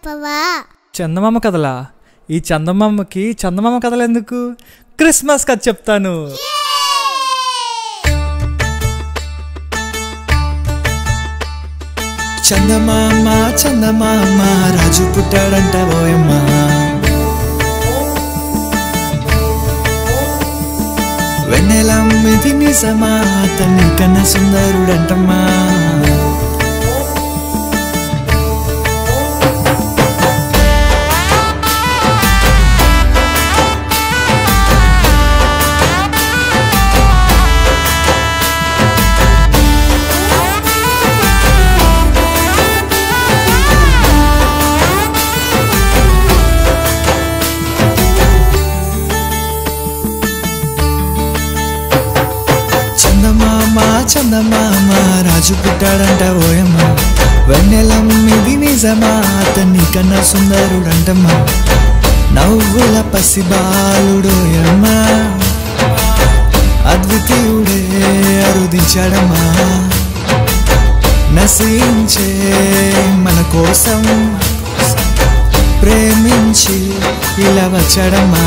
చెప్పవా? చందమామ కథలా? ఈ చందమామకి చందమామ కథలు ఎందుకు? క్రిస్మస్ కథ చెప్తాను. చందమామ చందమామ రాజు పుట్టాడంట ఓయమ్మా. వెన్నెలమ్మిది నిజమా, తన్ని కన్నా సుందరుడంటమ్మా. చందమామ రాజు పుట్టాడంట ఓయమ్మా. వెన్నెలమ్మిది నిజమా, తన్ని కన్నా సుందరుడంటమ్మా. నవ్వుల పసిబాలుడోయమ్మా, అద్వితీయుడే అరుదించాడమ్మా. నశించే మన కోసం ప్రేమించి ఇలా వచ్చాడమ్మా.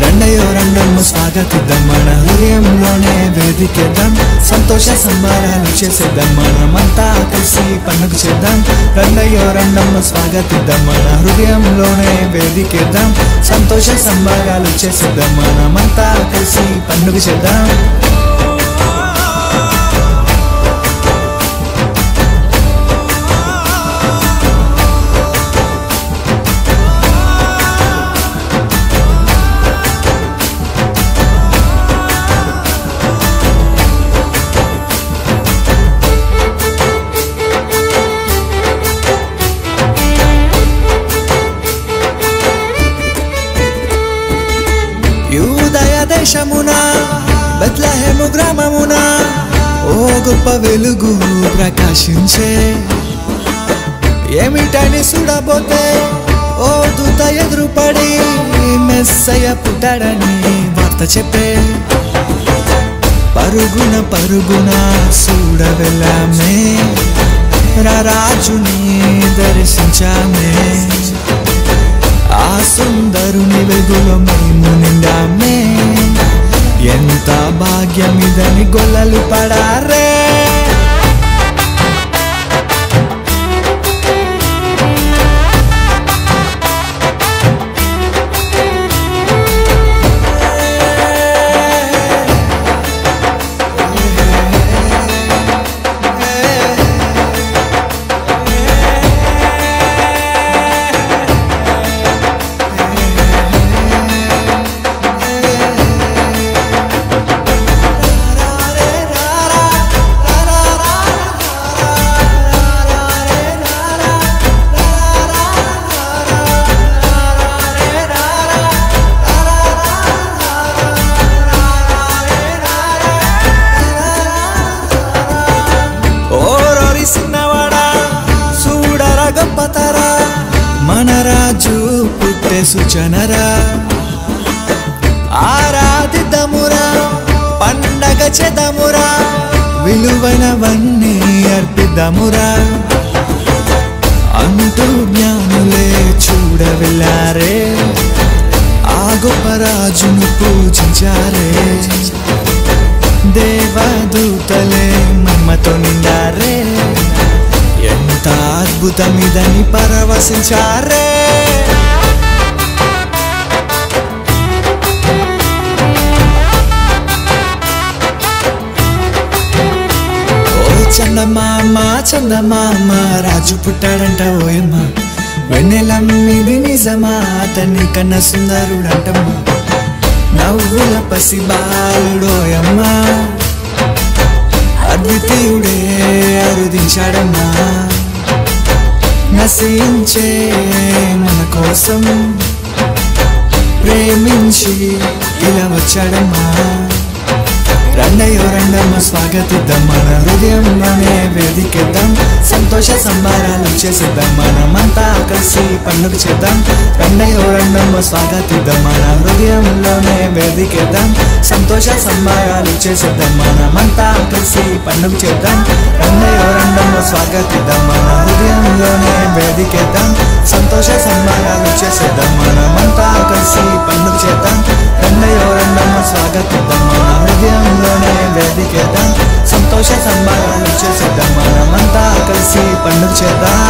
రెండయ్యో రెండమ్మ స్వాగతిద్దాం, మన హృదయంలోనే వేదికేద్దాం. సంతోష సంబరాలు చేసేద్దాం, మనమంతా కలిసి పండుగ చేద్దాం. రెండయ్యో రెండమ్మ స్వాగతిద్దాం, మన హృదయంలోనే వేదికేద్దాం. సంతోష సంబరాలు చేసేద్దాం, మనమంతా కలిసి పండుగ చేద్దాం. యూదయ దేశమున బెత్లెహేము గ్రామమున ఓ గొప్ప వెలుగు ప్రకాశించే. ఏమిటని చూడబోతే ఓ దూత ఎదురుపడి మెస్సయ్య పుట్టాడని వార్త చెప్పే. పరుగున పరుగున చూడవెళ్ళామే, రాజుని దర్శించామే. ఆ సుందరుని వెలుగులో మేము నిండామే. ఎంత భాగ్యమిదని గొల్లలు పడారే. మన రాజు పుట్టే సూచనరా, ఆరాధిద్దామురా, పండగ చేద్దామురా, విలువైనవన్నీ అర్పిద్దామురా అంటూ జ్ఞానులే చూడవెళ్ళారే. ఆ గొప్ప రాజును పూజించారే. దేవదూతలే మహిమతో నిండారే. ఎంత అద్భుతమిదని పరవశించారే. ఓ చందమామ చందమామ రాజు పుట్టాడంట ఓయమ్మా. వెన్నెలమ్మిది నిజమా, తన్ని కన్నా సుందరుడంటమ్మా. నవ్వుల పసిబాలుడోయమ్మా, అద్వితీయుడే అరుదించాడమ్మా. నశించే మన కోసం ప్రేమించి ఇలా వచ్చాడమ్మా. రెండయ్యో రెండమ్మ స్వాగతిద్దాం, మన హృదయంలోనే వేదికేద్దాం. సంతోష సంబరాలు చేసేద్దాం, మనమంతా కలిసి పండుగ చేద్దాం. రెండయ్యో రెండమ్మ స్వాగతిద్దాం, మన హృదయంలోనే వేదికేద్దాం. సంతోష సంబరాలు చేసేద్దాం, మనమంతా కలిసి పండుగ చేద్దాం. రెండయ్యో రెండమ్మ స్వాగతిద్దాం, మన హృదయంలోనే వేదికేద్దాం. చేసేద్దాం మనమంతా కలిసి పండుగ చేద్దాం రండయ్యో రండమ్మ స్వాగతిద్దాం మన హృదయంలోనే వేదికేద్దాం సంతోష సంబరాలు చేసేద్దాం మనమంతా కలిసి పండుగ చేద్దాం